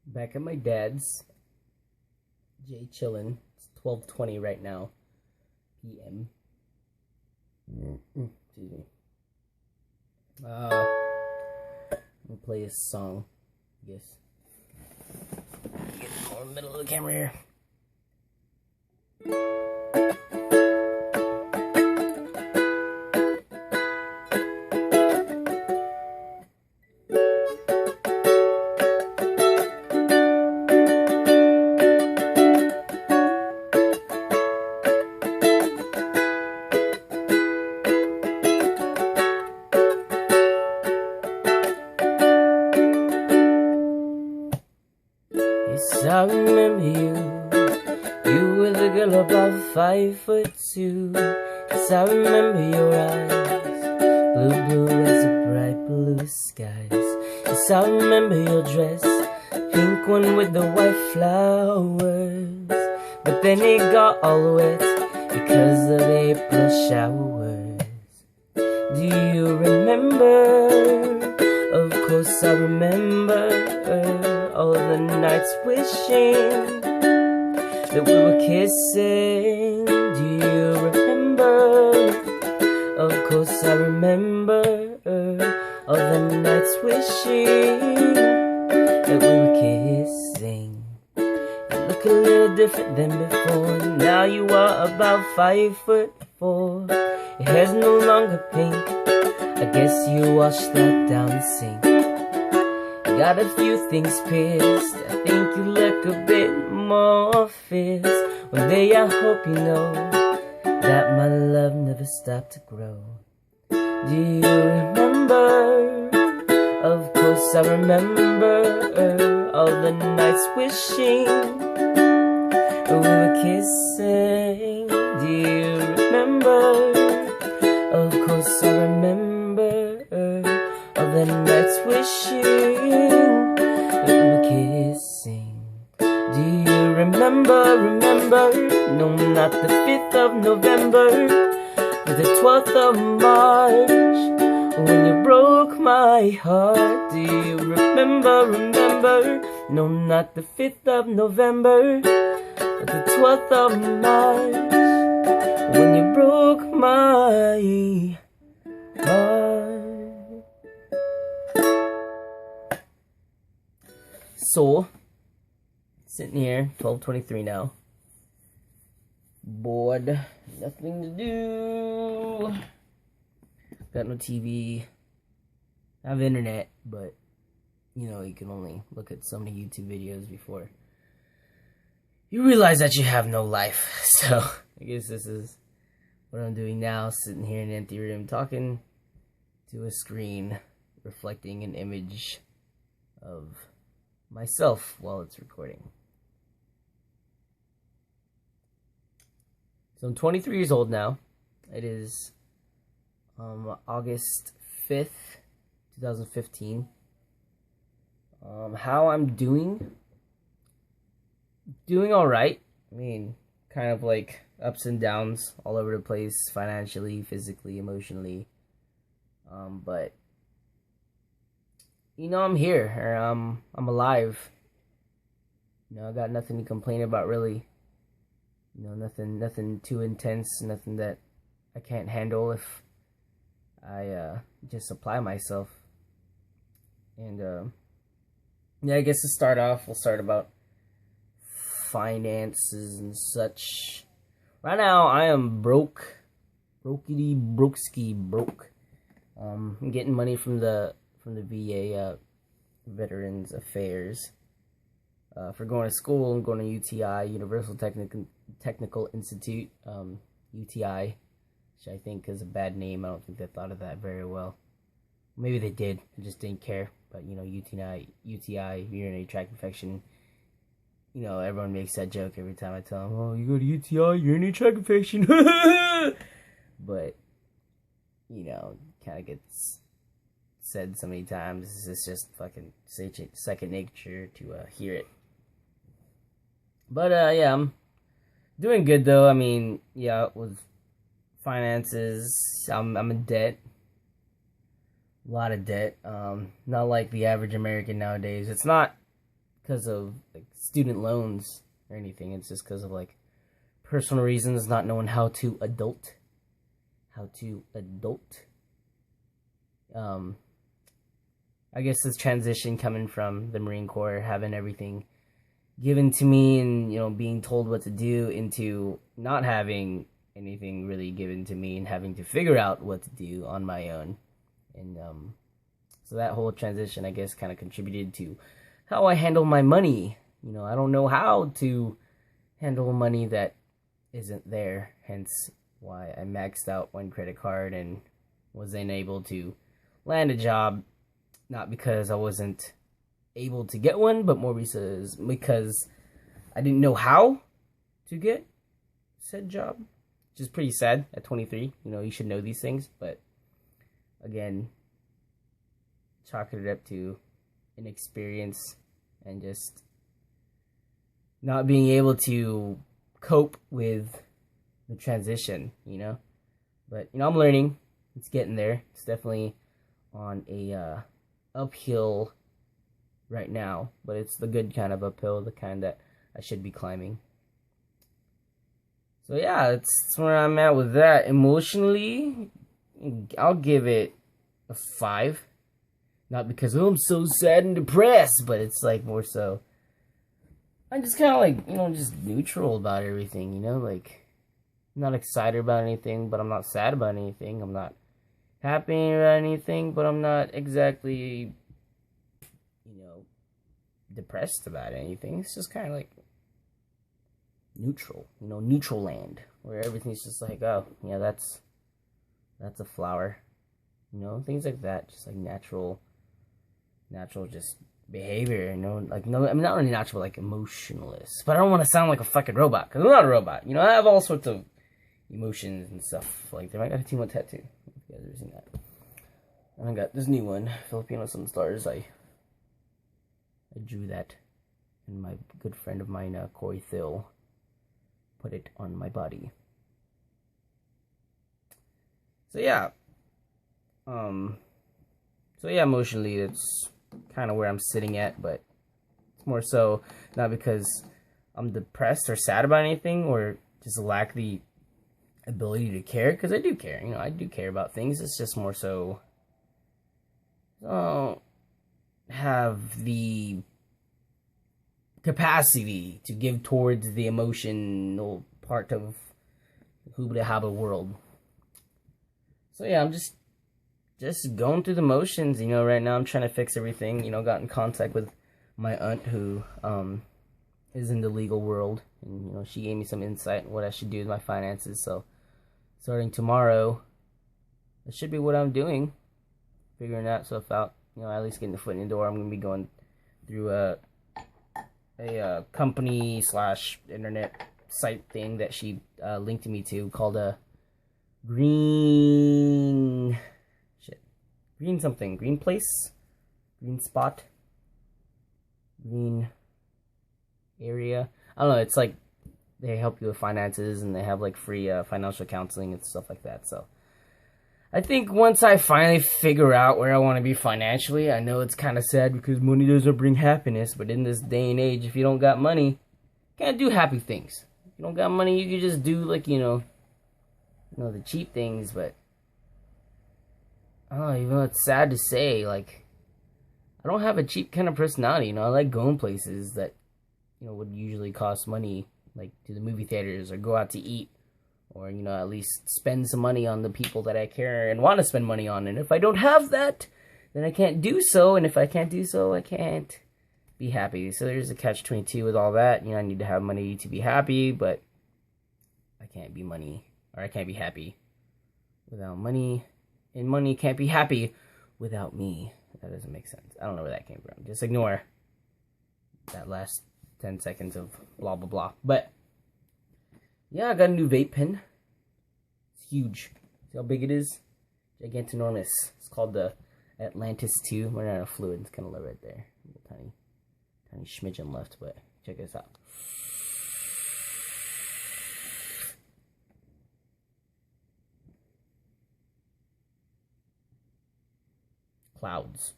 Back at my dad's. Jay chillin'. It's 12:20 right now. PM. Excuse me. I'm gonna play a song, I guess. Get more in the middle of the camera here. Yes, I remember you. You were the girl about 5'2". Yes, I remember your eyes, blue, blue as the bright blue skies. Yes, I remember your dress, pink one with the white flowers. But then it got all wet because of April showers. Do you remember? Of course I remember all the nights wishing that we were kissing. Do you remember? Of course I remember all the nights wishing that we were kissing. You look a little different than before. Now you are about 5'4". Your hair's no longer pink. I guess you washed that down the sink. You got a few things pierced. I think you look a bit more fierce. One day I hope you know that my love never stopped to grow. Do you remember? Of course I remember all the nights wishing we were kissing. Do you remember? Of course I remember all the nights wishing that we were kissing. Do you remember? No, not the 5th of November, but the 12th of March, when you broke my heart. Do you remember? No, not the 5th of November, but the 12th of March, when you broke my heart. So, sitting here, 12:23 now. Bored, nothing to do. Got no TV. I have internet, but you know, you can only look at so many YouTube videos before you realize that you have no life. So, I guess this is what I'm doing now, sitting here in an empty room talking to a screen reflecting an image of myself while it's recording. So I'm 23 years old now. It is August 5th, 2015. How I'm doing? Doing alright. I mean, kind of like ups and downs all over the place, financially, physically, emotionally. But you know, I'm here, or I'm alive. You know, I got nothing to complain about, really. You know, nothing too intense, nothing that I can't handle if I just apply myself. And yeah, I guess to start off, we'll start about finances and such. Right now, I am broke. Brokeski broke. I'm getting money from the VA, Veterans Affairs, for going to school. I'm going to UTI, Universal Technical Institute, UTI, which I think is a bad name. I don't think they thought of that very well. Maybe they did, I just didn't care. But you know, UTI, urinary tract infection. You know, everyone makes that joke every time I tell them, "Oh, you go to UTI, urinary tract infection." But you know, kind of gets said so many times, it's just fucking second nature to hear it. But yeah, I'm doing good though. I mean, yeah, with finances, I'm in debt. A lot of debt. Not like the average American nowadays. It's not because of like student loans or anything. It's just because of like personal reasons, not knowing how to adult. I guess this transition coming from the Marine Corps, having everything given to me and, you know, being told what to do, into not having anything really given to me and having to figure out what to do on my own. And so that whole transition, I guess, kind of contributed to how I handle my money. You know, I don't know how to handle money that isn't there, hence why I maxed out one credit card and was unable to land a job, not because I wasn't able to get one, but more because I didn't know how to get said job, which is pretty sad at 23. You know, you should know these things, but again, chalking it up to inexperience and just not being able to cope with the transition, you know. But, you know, I'm learning. It's getting there. It's definitely on a uphill right now, but it's the good kind of uphill, the kind that I should be climbing. So yeah, that's where I'm at with that. Emotionally, I'll give it a 5. Not because, oh, I'm so sad and depressed, but it's like more so I'm just kind of like, you know, just neutral about everything, you know, like I'm not excited about anything, but I'm not sad about anything. I'm not happy about anything, but I'm not exactly, you know, depressed about anything. It's just kind of like neutral, you know, neutral land, where everything's just like, oh, yeah, that's a flower, you know, things like that, just like natural just behavior, you know, like, no, I'm not really natural, like emotionless, but I don't want to sound like a fucking robot, because I'm not a robot, you know, I have all sorts of emotions and stuff like that. I got a Timo tattoo, if you guys ever seen that. And I got this new one, Filipino Sun Stars. I drew that, and my good friend of mine, Corey Thill, put it on my body. So yeah, emotionally, it's kind of where I'm sitting at, but it's more so not because I'm depressed or sad about anything, or just lack the ability to care, because I do care, you know, I do care about things. It's just more so I don't have the capacity to give towards the emotional part of Hoobda Habba world. So yeah, I'm just going through the motions, you know. Right now I'm trying to fix everything, you know. Got in contact with my aunt, who is in the legal world, and, you know, she gave me some insight on what I should do with my finances. So starting tomorrow, that should be what I'm doing, figuring that stuff out, you know, at least getting the foot in the door. I'm going to be going through a company / internet site thing that she linked me to, called a green place, green spot, green area. I don't know. It's like they help you with finances, and they have like free financial counseling and stuff like that. So I think once I finally figure out where I want to be financially, I know it's kind of sad because money doesn't bring happiness, but in this day and age, if you don't got money, you can't do happy things. If you don't got money, you can just do, like, you know, the cheap things. But I don't know, even though it's sad to say, like, I don't have a cheap kind of personality, you know. I like going places that, you know, would usually cost money, like to the movie theaters or go out to eat, or, you know, at least spend some money on the people that I care and want to spend money on. And if I don't have that, then I can't do so, and if I can't do so, I can't be happy. So there's a catch-22 with all that. You know, I need to have money to be happy, but I can't be happy without money, and money can't be happy without me. That doesn't make sense. I don't know where that came from. Just ignore that last 10 seconds of blah blah blah. But yeah, I got a new vape pen. It's huge. See how big it is? Gigantinormous. It's called the Atlantis 2. We're out of fluid. It's kind of low right there. A little tiny smidgen left, but check this out. Clouds.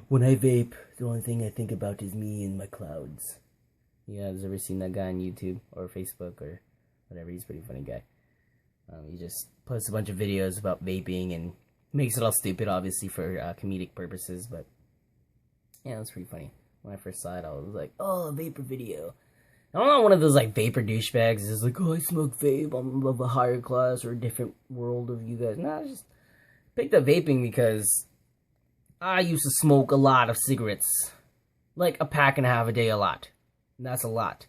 When I vape, the only thing I think about is me and my clouds. You guys ever seen that guy on YouTube or Facebook or whatever? He's a pretty funny guy. He just posts a bunch of videos about vaping and makes it all stupid, obviously, for comedic purposes. But yeah, it's pretty funny. When I first saw it, I was like, oh, a vapor video. I'm not one of those like vapor douchebags. It's like, oh, I smoke vape. I'm of a higher class or a different world of you guys. Nah, I just picked up vaping because I used to smoke a lot of cigarettes. Like a pack and a half a day, a lot. And that's a lot.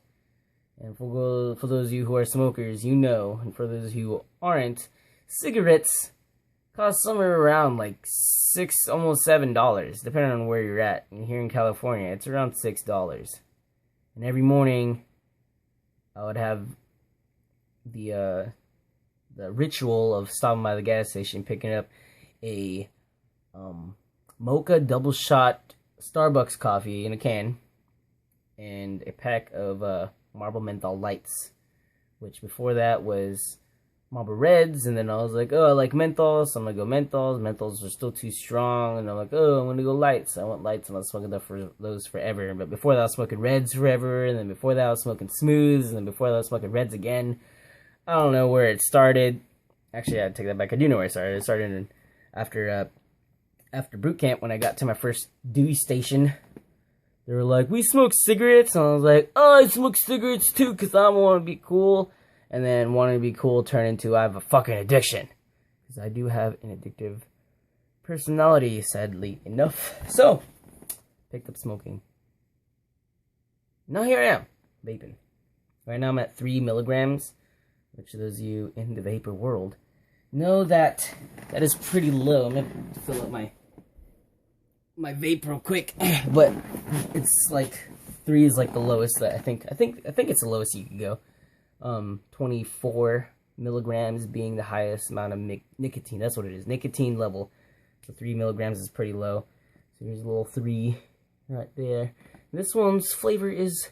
And for those of you who are smokers, you know. And for those who aren't, cigarettes cost somewhere around like $6, almost $7, depending on where you're at. And here in California, it's around $6. And every morning, I would have the ritual of stopping by the gas station, picking up a mocha double shot Starbucks coffee in a can, and a pack of Marlboro Menthol Lights, which before that was Marlboro Reds, and then I was like, oh, I like menthol, so I'm gonna go menthols. Menthols are still too strong, and I'm like, oh, I'm gonna go lights. I want lights, and I was smoking those forever. But before that, I was smoking Reds forever, and then before that, I was smoking Smooths, and then before that, I was smoking Reds again. I don't know where it started. Actually, I take that back. I do know where it started. It started after boot camp when I got to my first duty station. They were like, we smoke cigarettes, and I was like, oh, I smoke cigarettes too, because I want to be cool. And then wanting to be cool turned into I have a fucking addiction. Because I do have an addictive personality, sadly enough. So, picked up smoking. Now here I am, vaping. Right now I'm at 3 milligrams, which those of you in the vapor world know that is pretty low. I'm going to fill up my vape real quick. But it's like 3 is like the lowest that I think it's the lowest you can go. 24 milligrams being the highest amount of nicotine. That's what it is. Nicotine level. So 3 milligrams is pretty low. So here's a little 3 right there. This one's flavor is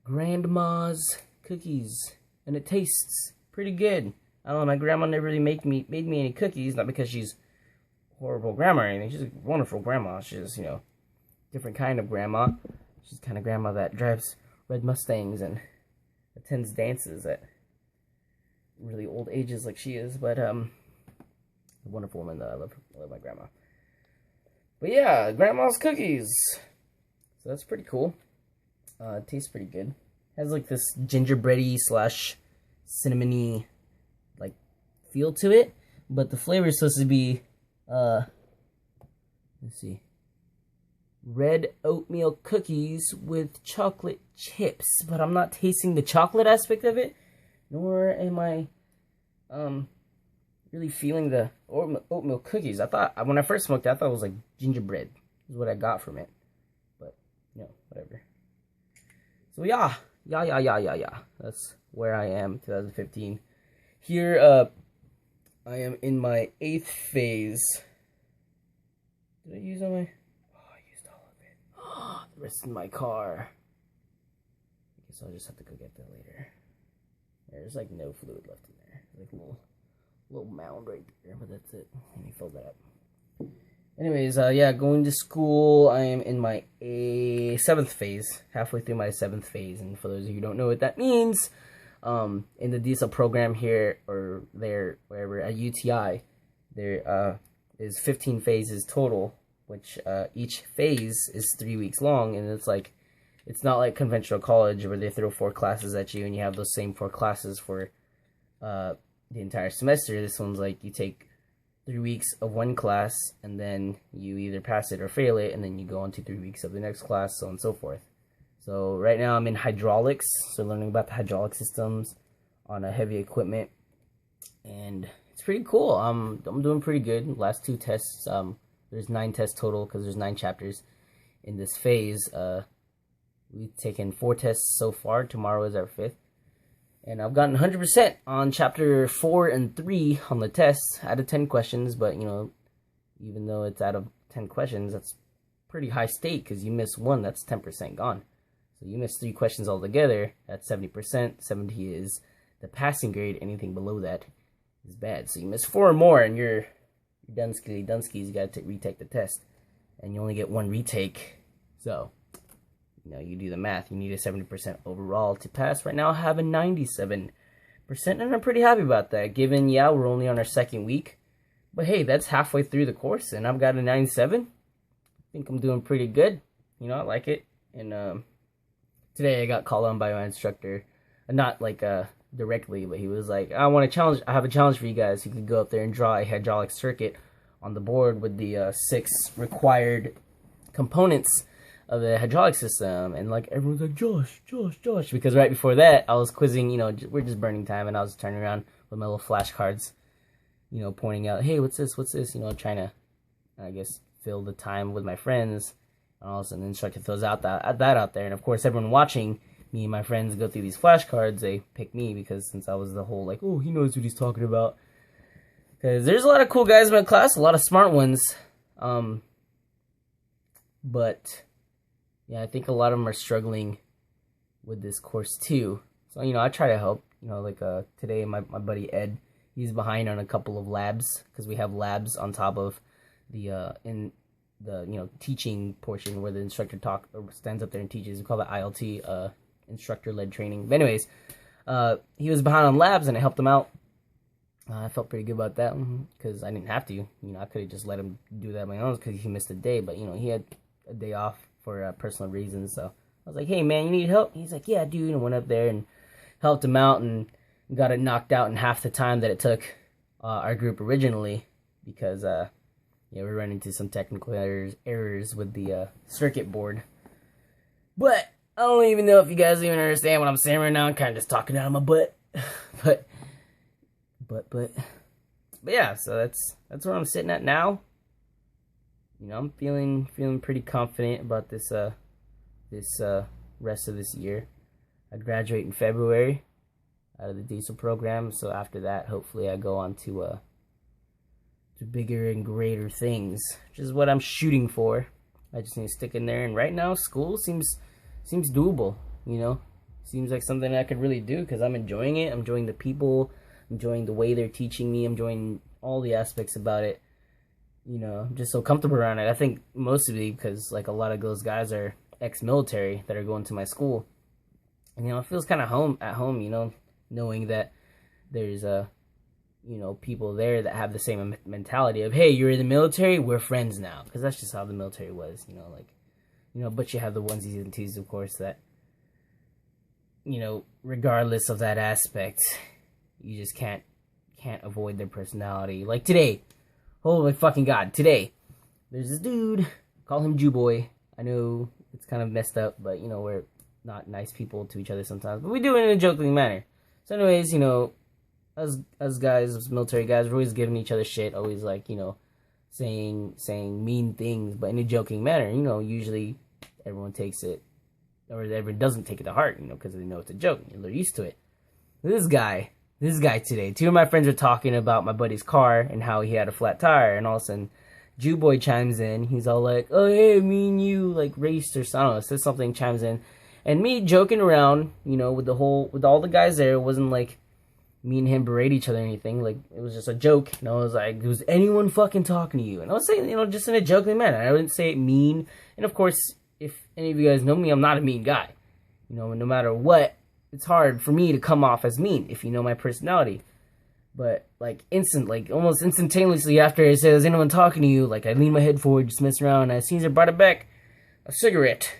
Grandma's cookies, and it tastes pretty good. I don't know. My grandma never really made me any cookies. Not because she's a horrible grandma or anything. She's a wonderful grandma. She's, you know, different kind of grandma. She's the kind of grandma that drives red Mustangs and attends dances at really old ages like she is, but a wonderful woman that I love my grandma. But yeah, grandma's cookies. So that's pretty cool. It tastes pretty good. Has like this gingerbready / cinnamony like feel to it, but the flavor is supposed to be let's see, red oatmeal cookies with chocolate chips, but I'm not tasting the chocolate aspect of it, nor am I really feeling the oatmeal cookies. I thought, when I first smoked it, I thought it was like gingerbread is what I got from it, but you know, whatever. So yeah, that's where I am, 2015. Here, I am in my 8th phase. Did I use all my... the rest in my car. I guess I'll just have to go get that later. There's like no fluid left in there. Like a little mound right there, but that's it. Let me fill that up. Anyways, yeah, going to school. I am in my 7th phase, halfway through my 7th phase. And for those of you who don't know what that means, in the diesel program here or there, wherever at UTI, there is 15 phases total, which each phase is 3 weeks long, and it's not like conventional college where they throw 4 classes at you and you have those same 4 classes for the entire semester. This one's like you take 3 weeks of one class, and then you either pass it or fail it, and then you go on to 3 weeks of the next class, so on and so forth. So right now I'm in hydraulics, so learning about the hydraulic systems on a heavy equipment, and it's pretty cool. I'm doing pretty good. Last 2 tests, there's 9 tests total because there's 9 chapters in this phase. We've taken 4 tests so far. Tomorrow is our 5th. And I've gotten 100% on chapter 4 and 3 on the tests out of 10 questions. But, you know, even though it's out of 10 questions, that's pretty high stake because you miss 1, that's 10% gone. So you miss 3 questions altogether, that's 70%. 70 is the passing grade. Anything below that is bad. So you miss 4 or more and you're Dunskys, you gotta retake the test. and you only get one retake. So, you know, you do the math. You need a 70% overall to pass. Right now, I have a 97%, and I'm pretty happy about that, given, yeah, we're only on our second week. But hey, that's halfway through the course, and I've got a 97. I think I'm doing pretty good. You know, I like it. And today I got called on by my instructor. Not like directly, but he was like, I have a challenge for you guys. You could go up there and draw a hydraulic circuit on the board with the 6 required components of the hydraulic system. And like everyone's like, Josh, because right before that I was quizzing, you know, we're just burning time, and I was turning around with my little flashcards, you know, pointing out, hey, what's this, you know, trying to, I guess, fill the time with my friends. And all of a sudden the instructor throws that out there, and of course everyone watching me and my friends go through these flashcards, they pick me because since I was the whole like, oh, he knows what he's talking about. Because there's a lot of cool guys in my class, a lot of smart ones, but yeah, I think a lot of them are struggling with this course too. So, you know, I try to help. You know, like today my buddy Ed, he's behind on a couple of labs because we have labs on top of the in the, you know, teaching portion where the instructor stands up there and teaches. We call it ILT, instructor-led training. But anyways, he was behind on labs, and I helped him out. I felt pretty good about that because I didn't have to. You know, I could have just let him do that on my own because he missed a day. But, you know, he had a day off for personal reasons. So I was like, hey, man, you need help? He's like, yeah, dude. And went up there and helped him out and got it knocked out in half the time that it took our group originally because, yeah, we ran into some technical errors with the circuit board. But I don't even know if you guys even understand what I'm saying right now. I'm kind of just talking out of my butt. but yeah, so that's where I'm sitting at now. You know, I'm feeling pretty confident about this rest of this year. I graduate in February out of the diesel program, so after that, hopefully I go on to bigger and greater things, which is what I'm shooting for. I just need to stick in there, and right now school seems doable. You know, seems like something I could really do because I'm enjoying it. I'm enjoying the people, I'm enjoying the way they're teaching me, I'm enjoying all the aspects about it. You know, I'm just so comfortable around it. I think mostly because like a lot of those guys are ex-military that are going to my school, and you know, it feels kind of at home. You know, knowing that there's you know, people there that have the same mentality of, hey, you're in the military, we're friends now. Because that's just how the military was, you know, like, you know, but you have the onesies and twosies, of course, that, you know, regardless of that aspect, you just can't avoid their personality. Like today, oh my fucking god, today, there's this dude, call him Jew Boy. I know it's kind of messed up, but, you know, we're not nice people to each other sometimes, but we do it in a joking manner. So anyways, you know, as guys, as military guys, we're always giving each other shit, always like, you know, saying mean things, but in a joking manner. You know, usually everyone takes it, or everyone doesn't take it to heart, you know, because they know it's a joke. They're used to it. This guy today, 2 of my friends were talking about my buddy's car and how he had a flat tire, and all of a sudden, Jew Boy chimes in. He's all like, oh, hey, me and you, like, raced or something. I don't know, says something, chimes in. And me joking around, you know, with all the guys there, it wasn't like me and him berate each other or anything. Like, it was just a joke. And I was like, was anyone fucking talking to you? And I was saying, you know, just in a joking manner. I wouldn't say it mean. And of course, if any of you guys know me, I'm not a mean guy. You know, no matter what, it's hard for me to come off as mean if you know my personality. But, like, almost instantaneously after it says, anyone talking to you, like, I lean my head forward, just mess around, and as soon as I brought it back, a cigarette,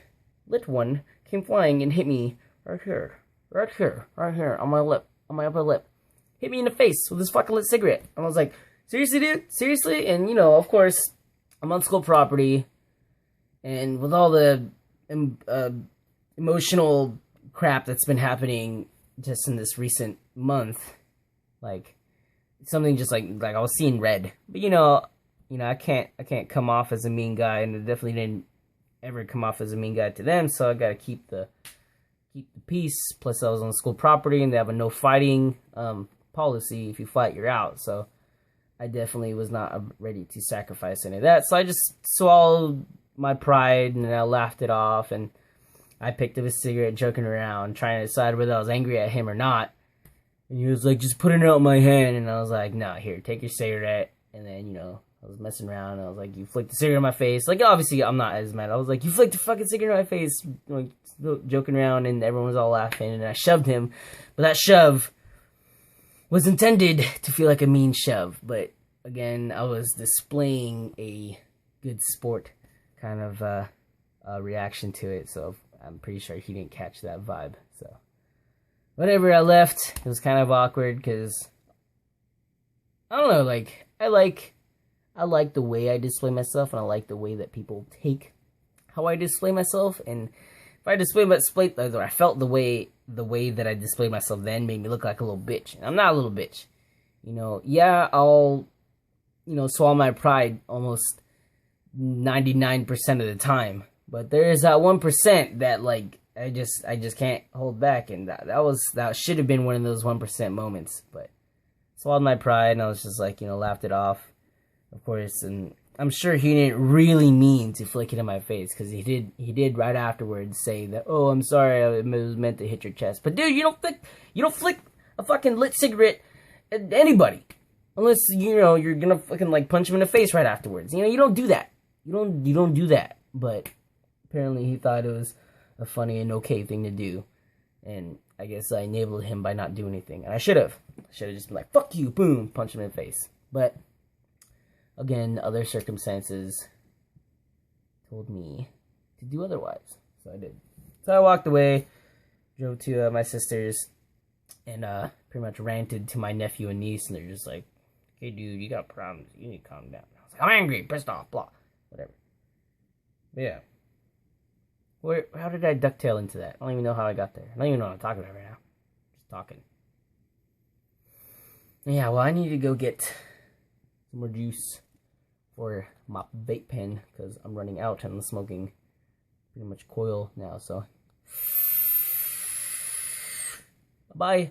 lit one, came flying and hit me right here, on my lip, on my upper lip. Hit me in the face with this fucking lit cigarette. And I was like, seriously, dude? Seriously? And, you know, of course, I'm on school property, and with all the emotional crap that's been happening just in this recent month, like, something just like I was seeing red. But, you know, I can't come off as a mean guy, and it definitely didn't ever come off as a mean guy to them, so I gotta keep the peace. Plus, I was on school property, and they have a no fighting policy. If you fight, you're out. So I definitely was not ready to sacrifice any of that. So I just swallowed my pride, and I laughed it off, and I picked up a cigarette, joking around, trying to decide whether I was angry at him or not. And he was like, just putting it out in my hand, and I was like, nah, here, take your cigarette. And then, you know, I was messing around, and I was like, you flicked the cigarette in my face. Like, obviously, I'm not as mad. I was like, you flicked the fucking cigarette in my face. Like, joking around, and everyone was all laughing, and I shoved him. But that shove was intended to feel like a mean shove. But, again, I was displaying a good sport kind of reaction to it. So, I'm pretty sure he didn't catch that vibe. So, whatever, I left. It was kind of awkward, because I don't know, like, I like the way I display myself, and I like the way that people take how I display myself. And if I felt the way that I displayed myself then made me look like a little bitch. And I'm not a little bitch. You know, yeah, I'll, swallow my pride almost 99% of the time. But there is that 1% that, like, I just can't hold back. And that should have been one of those 1% moments. But swallowed my pride, and I was just like, laughed it off. Of course, and I'm sure he didn't really mean to flick it in my face, because he did right afterwards say that, oh, I'm sorry, it was meant to hit your chest. But dude, you don't flick a fucking lit cigarette at anybody, unless you're gonna fucking like punch him in the face right afterwards. You don't do that. You don't do that. But apparently he thought it was a funny and okay thing to do, and I guess I enabled him by not doing anything. And I should have just been like, fuck you, boom, punch him in the face. But again, other circumstances told me to do otherwise. So I did. So I walked away, drove to my sister's, and pretty much ranted to my nephew and niece. And they're just like, hey, dude, you got problems. You need to calm down. I was like, I'm angry, pissed off, blah, whatever. But yeah. How did I ducktail into that? I don't even know how I got there. I don't even know what I'm talking about right now. Just talking. Yeah, well, I need to go get some more juice for my vape pen, because I'm running out and I'm smoking pretty much coil now, so bye.